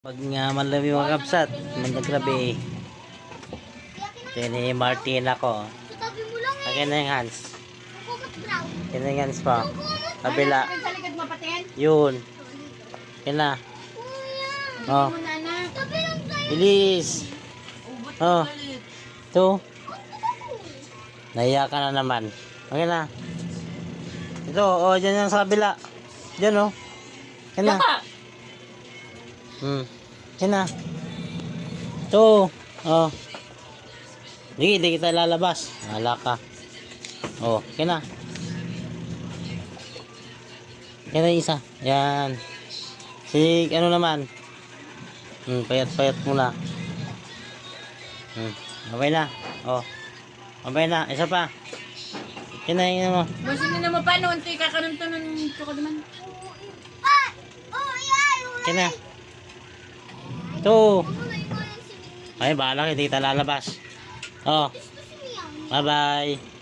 Pag nga malami mga kapsat, mandagrabe. Ito ni Martin ako. Akin na yung hands. Akin na yung hands pa. Kabila. Yun. Akin na. Oh. Bilis. Oh. Ito. Nahiya ka na naman. Akin na. Ito. Oh, dyan yung sa kabila. Dyan oh. Akin na. Yan na. Ito. Oh. Hindi kita lalabas. Wala ka. Oh, yan na. Yan na isa. Yan. Si ano naman. Payat-payat muna. Okay na. Oh. Okay na. Isa pa. Yan na yun mo. Basta na naman pa noon. Ito kakanuntunan ko ka naman. Yan na. Ito. Ay, bahala. Hindi kita lalabas. Oh. Bye-bye.